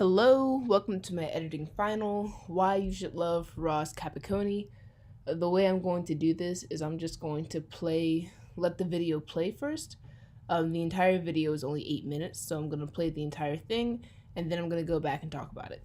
Hello, welcome to my editing final. Why you should love Ross Capicchioni. The way I'm going to do this is I'm just going to let the video play first. The entire video is only 8 minutes, so I'm going to play the entire thing, and then I'm going to go back and talk about it.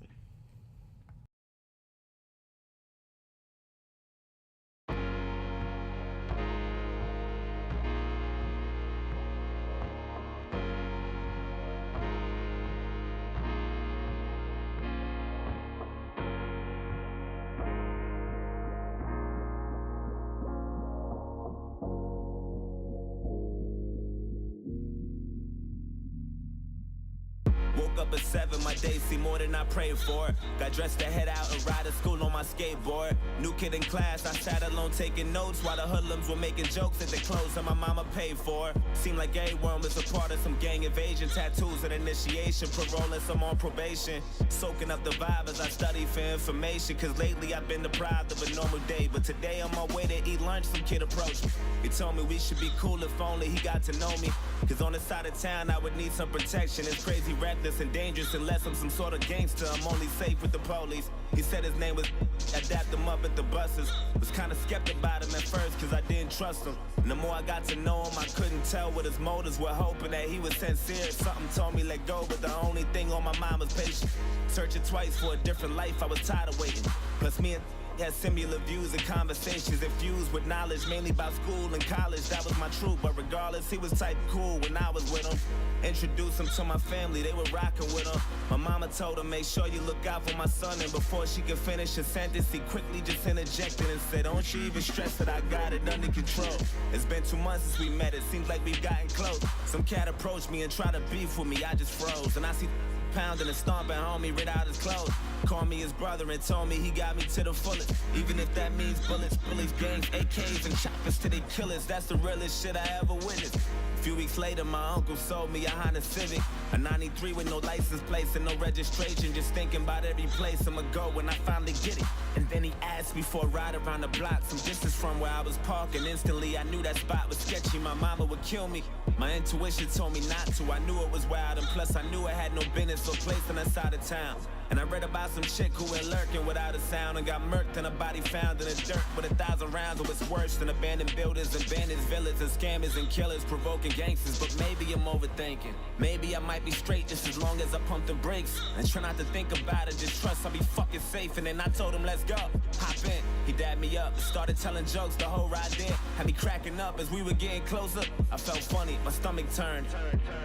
Woke up at 7, my day seemed more than I prayed for. Got dressed to head out and ride to school on my skateboard. New kid in class, I sat alone taking notes while the hoodlums were making jokes at the clothes that my mama paid for. Seemed like everyone was a part of some gang invasion, tattoos and initiation, parole and some on probation. Soaking up the vibe as I study for information, cause lately I've been deprived of a normal day. But today on my way to eat lunch, some kid approached me. He told me we should be cool if only he got to know me. Cause on the side of town I would need some protection. It's crazy, reckless and dangerous unless I'm some sort of gangster. I'm only safe with the police. He said his name was I dapped him up at the buses. Was kinda skeptic about him at first cause I didn't trust him. And the more I got to know him, I couldn't tell what his motives were, hoping that he was sincere. Something told me let go, but the only thing on my mind was patience. Searching twice for a different life, I was tired of waiting. Plus me and had similar views and conversations infused with knowledge, mainly about school and college. That was my truth, but regardless, he was type cool when I was with him. Introduced him to my family, they were rocking with him. My mama told him, make sure you look out for my son. And before she could finish a sentence, he quickly just interjected and said, don't you even stress that I got it under control. It's been 2 months since we met, it seems like we've gotten close. Some cat approached me and tried to beef with me, I just froze. And I see pounding and stomping homie rid out his clothes. Called me his brother and told me he got me to the fullest. Even if that means bullets, bullies, gangs, AKs, and choppers to their killers. That's the realest shit I ever witnessed. A few weeks later, my uncle sold me a Honda Civic, a 93 with no license plates and no registration. Just thinking about every place I'ma go when I finally get it. And then he asked me for a ride around the block, some distance from where I was parking. Instantly, I knew that spot was sketchy. My mama would kill me. My intuition told me not to. I knew it was wild, and plus I knew I had no business or place on that side of town. And I read about some chick who went lurking without a sound and got murked and a body found in the dirt with 1,000 rounds. It was worse than abandoned buildings, abandoned villas, and scammers and killers provoking gangsters. But maybe I'm overthinking. Maybe I might be straight just as long as I pump the brakes and try not to think about it. Just trust I'll be fucking safe. And then I told him, let's go. Hop in. He dabbed me up and started telling jokes the whole ride there. Had me cracking up as we were getting closer. I felt funny. My stomach turned.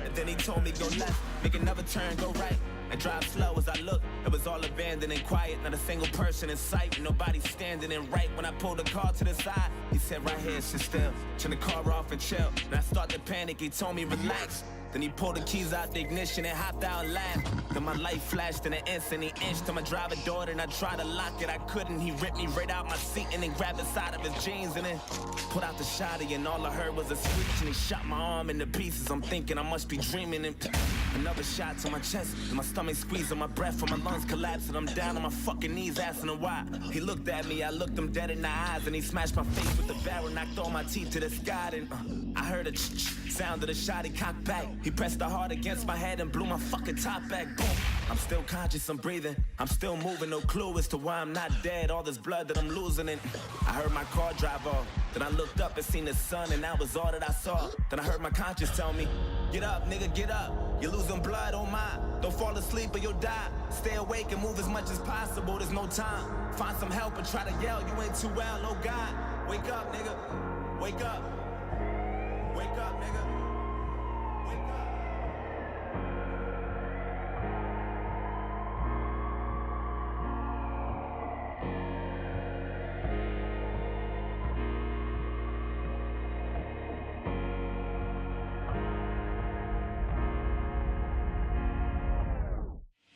And then he told me go left, make another turn, go right. And drive slow as I looked. It was all abandoned and quiet, not a single person in sight, nobody standing. And right when I pulled the car to the side, he said, right here, sit still. Turn the car off and chill. And I started to panic, he told me, relax. Then he pulled the keys out the ignition and hopped out and laughed. Then my light flashed in an instant. He inched to my driver door and I tried to lock it. I couldn't. He ripped me right out my seat and then grabbed the side of his jeans and then pulled out the shotty. And all I heard was a screech and he shot my arm into pieces. I'm thinking I must be dreaming. And another shot to my chest and my stomach squeezed and my breath and my lungs collapsed. And I'm down on my fucking knees asking him why. He looked at me. I looked him dead in the eyes and he smashed my face with the barrel. Knocked all my teeth to the sky. And I heard a sound of the shot. He cocked back. He pressed the heart against my head and blew my fucking top back. Boom. I'm still conscious, I'm breathing. I'm still moving, no clue as to why I'm not dead. All this blood that I'm losing and I heard my car drive off. Then I looked up and seen the sun and that was all that I saw. Then I heard my conscience tell me, get up, nigga, get up. You're losing blood, oh my. Don't fall asleep or you'll die. Stay awake and move as much as possible, there's no time. Find some help and try to yell, you ain't too well, oh God. Wake up, nigga. Wake up. Wake up, nigga.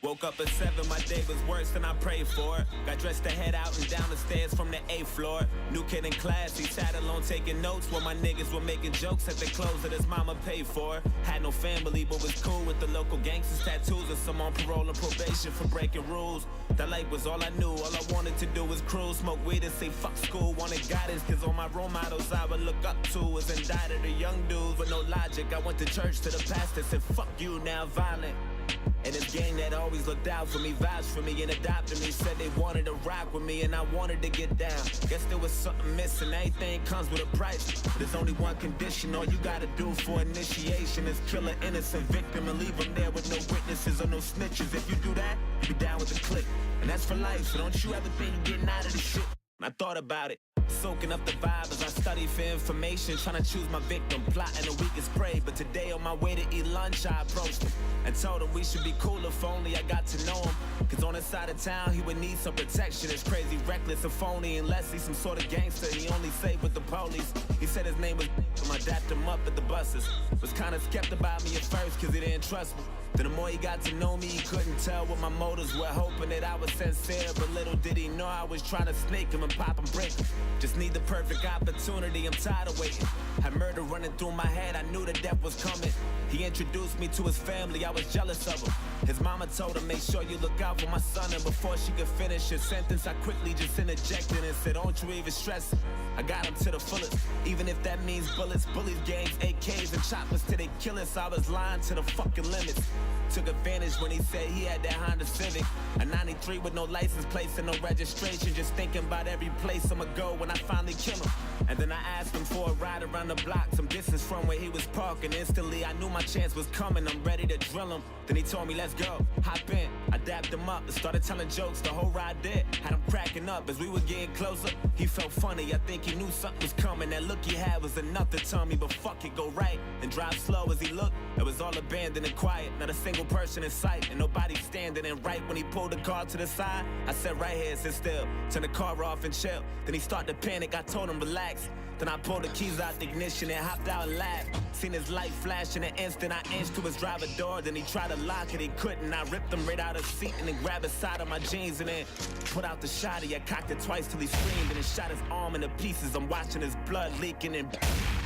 Woke up at 7, my day was worse than I prayed for. Got dressed to head out and down the stairs from the 8th floor. New kid in class, he sat alone taking notes while my niggas were making jokes at the clothes that his mama paid for. Had no family but was cool with the local gangsters, tattoos, and some on parole and probation for breaking rules. That life was all I knew, all I wanted to do was cruise, smoke weed and say fuck school. Wanted guidance cause all my role models I would look up to was indicted, the young dudes with no logic. I went to church to the pastor, said fuck you, now violent. And this gang that always looked out for me, vouched for me and adopted me, said they wanted to rock with me and I wanted to get down. Guess there was something missing, everything comes with a price. But there's only one condition, all you gotta do for initiation is kill an innocent victim and leave them there with no witnesses or no snitches. If you do that, you be down with the clique. And that's for life, so don't you ever think you're getting out of this shit. And I thought about it, soaking up the vibe as I study for information, trying to choose my victim, plotting the weakest prey. But today on my way to eat lunch, I approached him and told him we should be cool if only I got to know him. Cause on his side of town, he would need some protection. It's crazy, reckless, and phony, unless he's some sort of gangster. He only saved with the police. He said his name was I dapped him up at the buses. Was kinda skeptical about me at first cause he didn't trust me. Then the more he got to know me, he couldn't tell what my motives were, hoping that I was sincere. But little did he know I was trying to snake him and pop him, break him. Just need the perfect opportunity, I'm tired of waiting. Had murder running through my head, I knew the death was coming. He introduced me to his family, I was jealous of him. His mama told him, make sure you look out for my son. And before she could finish his sentence, I quickly just interjected and said, don't you even stress it. I got him to the fullest, even if that means bullets, bullies, gangs, AKs, and choppers till they kill us. I was lying to the fucking limits. Took advantage when he said he had that Honda Civic, a 93 with no license plates and no registration. Just thinking about every place I'ma go when I finally kill him. And then I asked him for a ride around the block, some distance from where he was parking. Instantly I knew my chance was coming, I'm ready to drill him. Then he told me, let's go, hop in. I dapped him up and started telling jokes the whole ride did. Had him cracking up as we were getting closer. He felt funny, I think he knew something was coming. That look he had was enough to tell me, but fuck it, go right and drive slow. As he looked, it was all abandoned and quiet, not a single person in sight, and nobody standing. And right when he pulled the car to the side, I said right here, sit still, turn the car off and chill. Then he started to panic, I told him relax. Then I pulled the keys out the ignition and hopped out and laughed. Seen his light flash in an instant, I inched to his driver door. Then he tried to lock it, he couldn't. I ripped him right out of the seat and then grabbed his side of my jeans and then put out the shotty. I cocked it twice till he screamed and then shot his arm into pieces. I'm watching his blood leaking and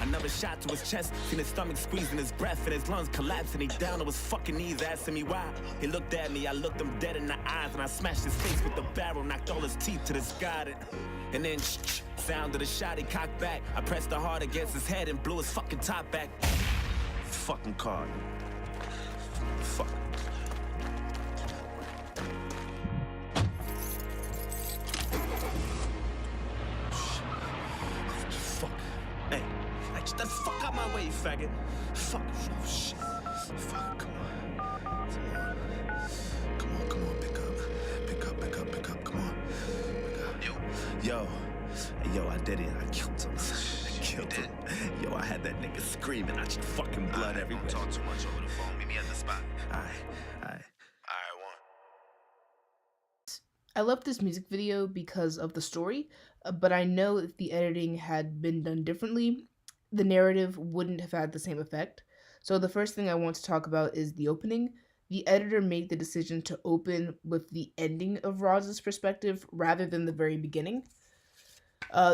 another shot to his chest. Seen his stomach squeezing his breath and his lungs collapsing. He down on his fucking knees asking me why. He looked at me, I looked him dead in the eyes and I smashed his face with the barrel, knocked all his teeth to the sky. And then sound of the shot, he cocked back. I pressed the hard against his head and blew his fucking top back. Fucking car. Fuck. Fuck. Hey, get the fuck out my way, you faggot. Fuck. Oh, shit. Fuck, come on. Come on, pick up, come on. Yo, I did it. I killed him. Yo, I had that nigga screaming. I just fucking blood everywhere. Don't talk too much over the phone. Meet me at the spot. Alright, one. I love this music video because of the story, but I know if the editing had been done differently, the narrative wouldn't have had the same effect. So the first thing I want to talk about is the opening. The editor made the decision to open with the ending of Roz's perspective rather than the very beginning.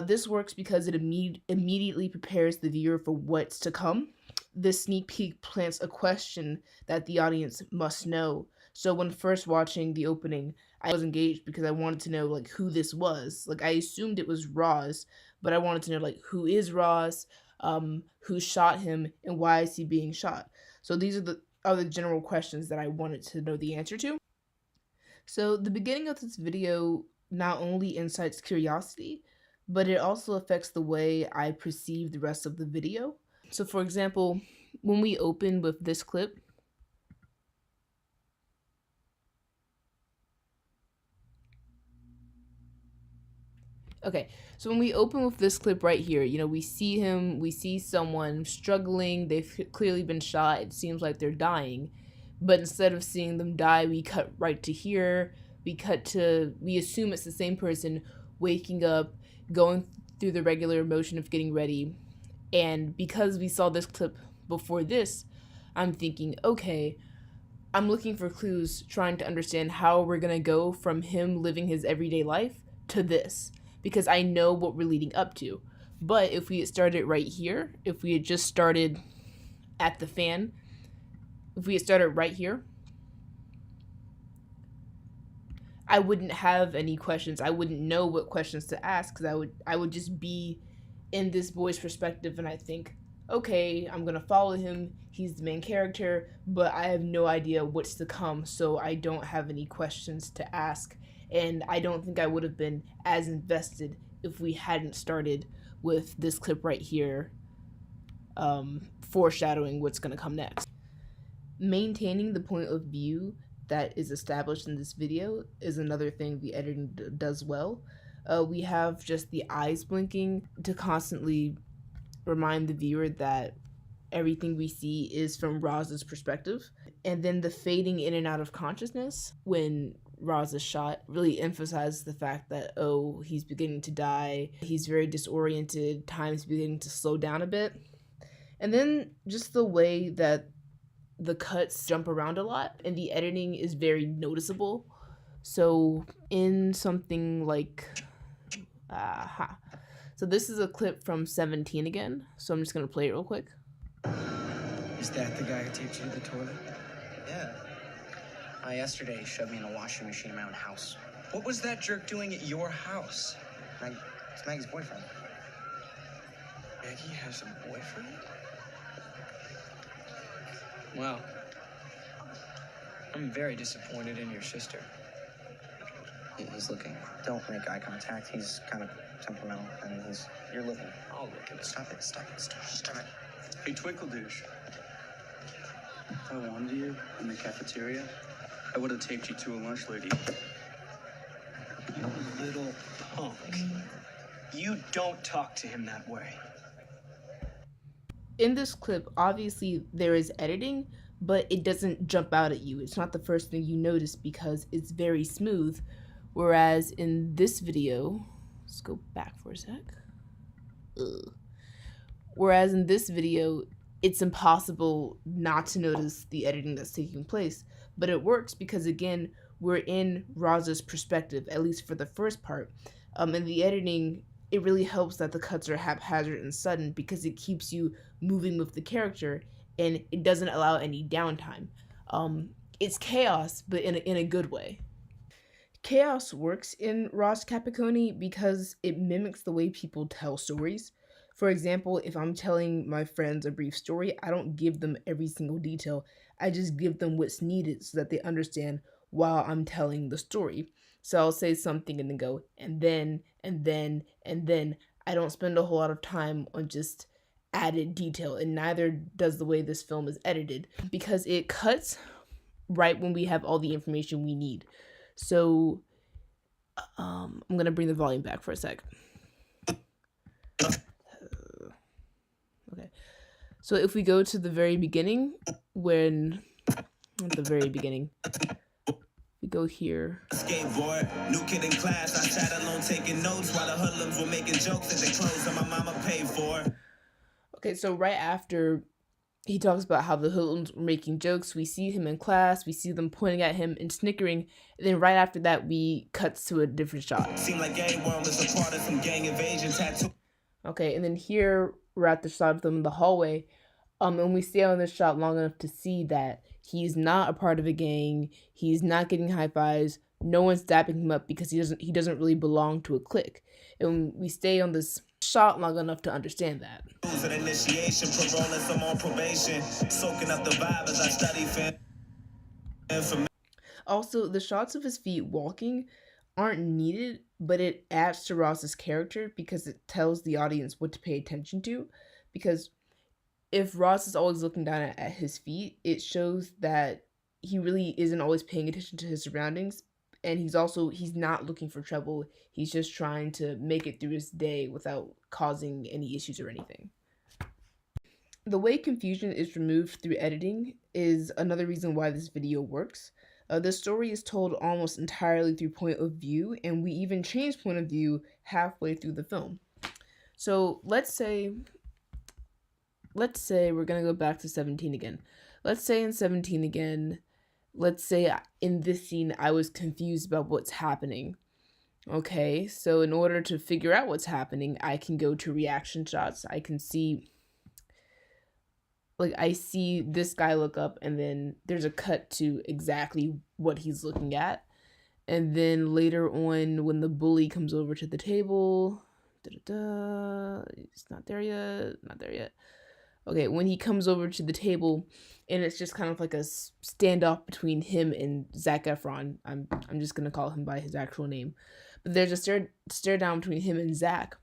This works because it immediately prepares the viewer for what's to come. This sneak peek plants a question that the audience must know. So when first watching the opening, I was engaged because I wanted to know who this was. I assumed it was Roz, but I wanted to know who is Roz, who shot him, and why is he being shot. So these are the general questions that I wanted to know the answer to. So the beginning of this video not only incites curiosity, but it also affects the way I perceive the rest of the video. So for example, when we open with this clip, so when we open with this clip right here, we see someone struggling, they've clearly been shot, it seems like they're dying, but instead of seeing them die, we cut right to here, we assume it's the same person waking up, going through the regular motion of getting ready, and because we saw this clip before this, I'm thinking, okay, I'm looking for clues, trying to understand how we're gonna go from him living his everyday life to this, because I know what we're leading up to. But if we had started right here, if we had just started at the fan, if we had started right here, I wouldn't have any questions. I wouldn't know what questions to ask because I would just be in this boy's perspective and I think, okay, I'm gonna follow him, he's the main character, but I have no idea what's to come, so I don't have any questions to ask, and I don't think I would have been as invested if we hadn't started with this clip right here, foreshadowing what's gonna come next. Maintaining the point of view that is established in this video is another thing the editing does well. We have just the eyes blinking to constantly remind the viewer that everything we see is from Roz's perspective. And then the fading in and out of consciousness when Roz is shot really emphasizes the fact that, oh, he's beginning to die, he's very disoriented, time's beginning to slow down a bit. And then just the way that the cuts jump around a lot and the editing is very noticeable. So in something like so this is a clip from 17 again, so I'm just gonna play it real quick. Is that the guy who taped you to the toilet? Yeah. Yesterday he shoved me in a washing machine in my own house. What was that jerk doing at your house? It's Maggie's boyfriend. Maggie has a boyfriend? Wow. I'm very disappointed in your sister. He's looking. Don't make eye contact. He's kind of temperamental, and you're looking. I'll look at it. Stop it. Stop it. Hey, Twinkle Douche. If I wanted you in the cafeteria, I would have taped you to a lunch lady. You little punk. You don't talk to him that way. In this clip, obviously there is editing, but it doesn't jump out at you. It's not the first thing you notice because it's very smooth. Whereas in this video, let's go back for a sec. Whereas in this video, it's impossible not to notice the editing that's taking place. But it works because, again, we're in Roz's perspective, at least for the first part. And the editing, it really helps that the cuts are haphazard and sudden because it keeps you moving with the character and it doesn't allow any downtime. It's chaos, but in a good way. Chaos works in Ross Capicchioni because it mimics the way people tell stories. For example, if I'm telling my friends a brief story, I don't give them every single detail. I just give them what's needed so that they understand while I'm telling the story. So I'll say something and then go, and then. I don't spend a whole lot of time on just added detail, and neither does the way this film is edited because it cuts right when we have all the information we need. So I'm gonna bring the volume back for a sec. Okay, so if we go to the very beginning, we go here. Skateboard, new kid in class, I sat alone taking notes while the hoodlums were making jokes at the clothes that my mama paid for. Okay, so right after he talks about how the hoodlums were making jokes, we see him in class, we see them pointing at him and snickering, and then right after that we cuts to a different shot. Seemed like gang world is a part of some gang invasion tattoo. Okay, and then here we're at the shot of them in the hallway, and we stay on this shot long enough to see that he's not a part of a gang, he's not getting high fives, no one's dapping him up because he doesn't really belong to a clique. And we stay on this shot long enough to understand that. An initiation, paroling some on probation, soaking up the vibe as I study information. Also, the shots of his feet walking aren't needed, but it adds to Ross's character because it tells the audience what to pay attention to. Because if Ross is always looking down at his feet, it shows that he really isn't always paying attention to his surroundings. And he's not looking for trouble. He's just trying to make it through his day without causing any issues or anything. The way confusion is removed through editing is another reason why this video works. The story is told almost entirely through point of view, and we even change point of view halfway through the film. So let's say we're gonna go back to 17 again. Let's say in 17 again, let's say in this scene I was confused about what's happening. Okay, so in order to figure out what's happening, I can go to reaction shots. I can see, like, I see this guy look up and then there's a cut to exactly what he's looking at. And then later on when the bully comes over to the table, it's not there yet. Okay, when he comes over to the table, and it's just kind of like a standoff between him and Zac Efron. I'm just gonna call him by his actual name, but there's a stare down between him and Zac.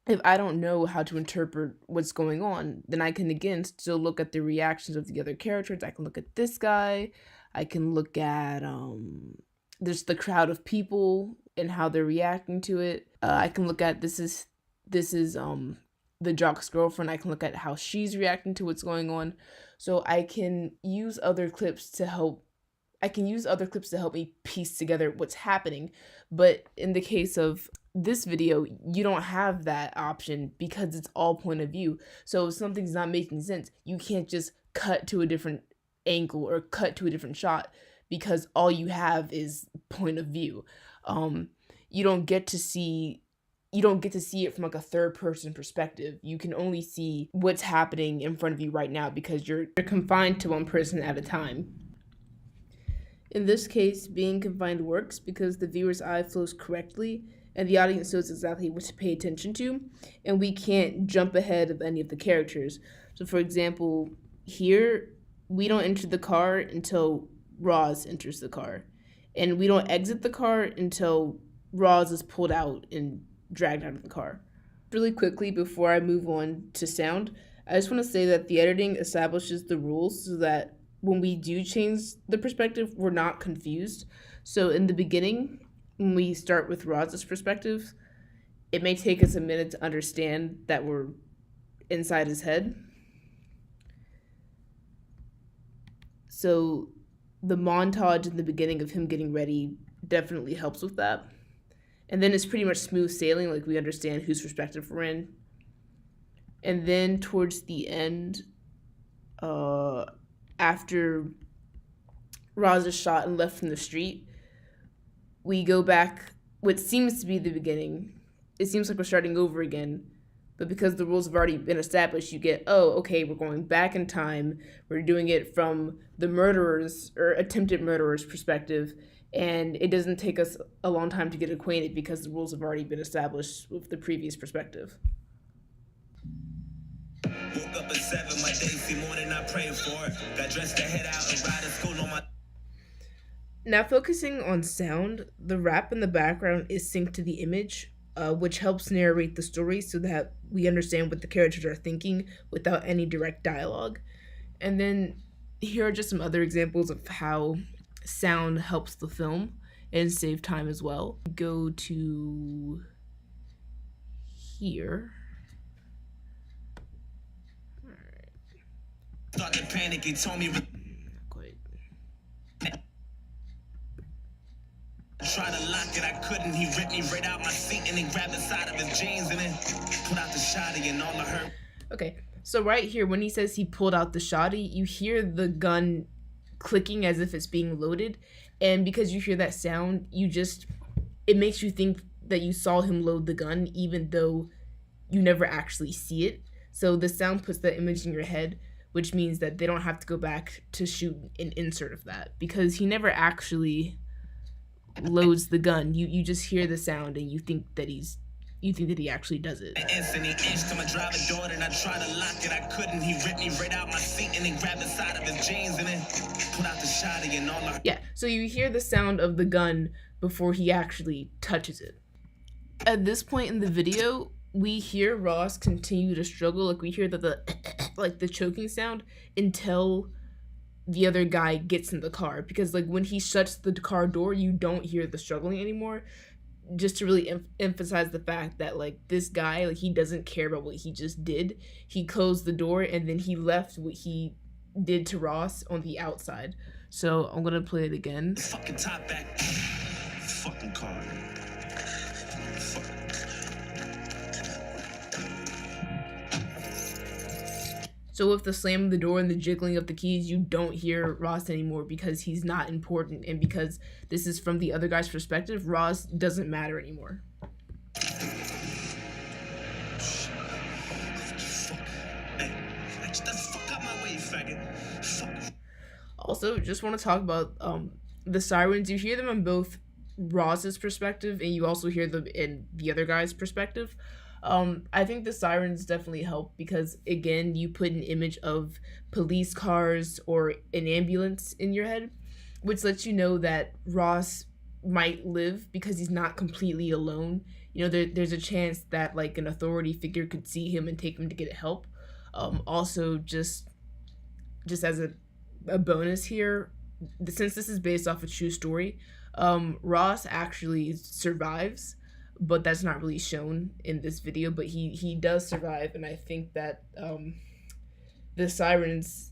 If I don't know how to interpret what's going on, then I can again still look at the reactions of the other characters. I can look at this guy. I can look at there's the crowd of people and how they're reacting to it. I can look at this is the jock's girlfriend. I can look at how she's reacting to what's going on. So I can use other clips to help me piece together what's happening. But in the case of this video, you don't have that option because it's all point of view. So if something's not making sense, you can't just cut to a different angle or cut to a different shot because all you have is point of view. You don't get to see it from like a third person perspective. You can only see what's happening in front of you right now because you're confined to one person at a time. In this case, being confined works because the viewer's eye flows correctly and the audience knows exactly what to pay attention to, and we can't jump ahead of any of the characters. So for example, here, we don't enter the car until Roz enters the car, and we don't exit the car until Roz is pulled out and dragged out of the car. Really quickly, before I move on to sound, I just want to say that the editing establishes the rules so that when we do change the perspective, we're not confused. So in the beginning, when we start with Roz's perspective, it may take us a minute to understand that we're inside his head. So the montage in the beginning of him getting ready definitely helps with that. And then it's pretty much smooth sailing, like we understand whose perspective we're in. And then towards the end, after Roz is shot and left from the street, we go back what seems to be the beginning. It seems like we're starting over again, but because the rules have already been established, you get, oh, okay, we're going back in time. We're doing it from the murderer's or attempted murderer's perspective, and it doesn't take us a long time to get acquainted because the rules have already been established with the previous perspective. Woke up at 7, my day seemed more than I prayed for. Got dressed to head out and ride to school on my... Now focusing on sound, the rap in the background is synced to the image, which helps narrate the story so that we understand what the characters are thinking without any direct dialogue. And then here are just some other examples of how sound helps the film and save time as well. Go to here. Started panic, he told me... Quite. Try to lock it, I couldn't. He ripped me right out my seat and then grabbed the side of his jeans and then put out the shotty and all I heard. Okay, so right here, when he says he pulled out the shotty, you hear the gun clicking as if it's being loaded. And because you hear that sound, it makes you think that you saw him load the gun, even though you never actually see it. So the sound puts that image in your head, which means that they don't have to go back to shoot an insert of that because he never actually loads the gun. You just hear the sound and you think that he actually does it. Instantly inched to my driving door and I tried to lock it, I couldn't. He ripped me right out my seat and then grabbed the side of his jeans and then put out the shotty and all I... Yeah, so you hear the sound of the gun before he actually touches it. At this point in the video, we hear Ross continue to struggle. Like we hear the choking sound until the other guy gets in the car, because like when he shuts the car door, you don't hear the struggling anymore, just to really emphasize the fact that like this guy, like he doesn't care about what he just did. He closed the door and then he left what he did to Ross on the outside. So I'm gonna play it again. Fucking top back. Fucking car. So with the slam of the door and the jiggling of the keys, you don't hear Ross anymore because he's not important, and because this is from the other guy's perspective, Ross doesn't matter anymore. Also, just want to talk about the sirens. You hear them on both Ross's perspective and you also hear them in the other guy's perspective. I think the sirens definitely help because again, you put an image of police cars or an ambulance in your head, which lets you know that Ross might live because he's not completely alone. There's a chance that like an authority figure could see him and take him to get help. Also, just as a bonus here, since this is based off a true story, Ross actually survives, but that's not really shown in this video. But he does survive, and I think that the sirens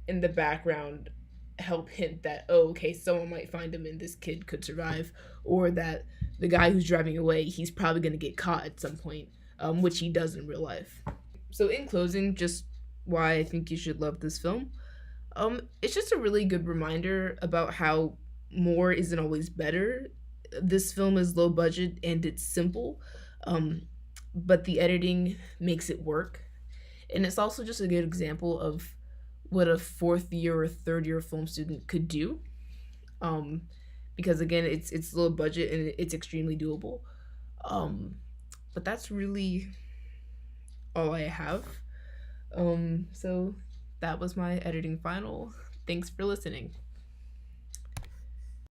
in the background help hint that, oh, okay, someone might find him and this kid could survive, or that the guy who's driving away, he's probably going to get caught at some point, which he does in real life. So in closing, just why I think you should love this film. It's just a really good reminder about how more isn't always better. This film is low budget and it's simple, but the editing makes it work. And it's also just a good example of what a fourth year or third year film student could do. Um, because again, it's low budget and it's extremely doable. But that's really all I have. So that was my editing final. Thanks for listening.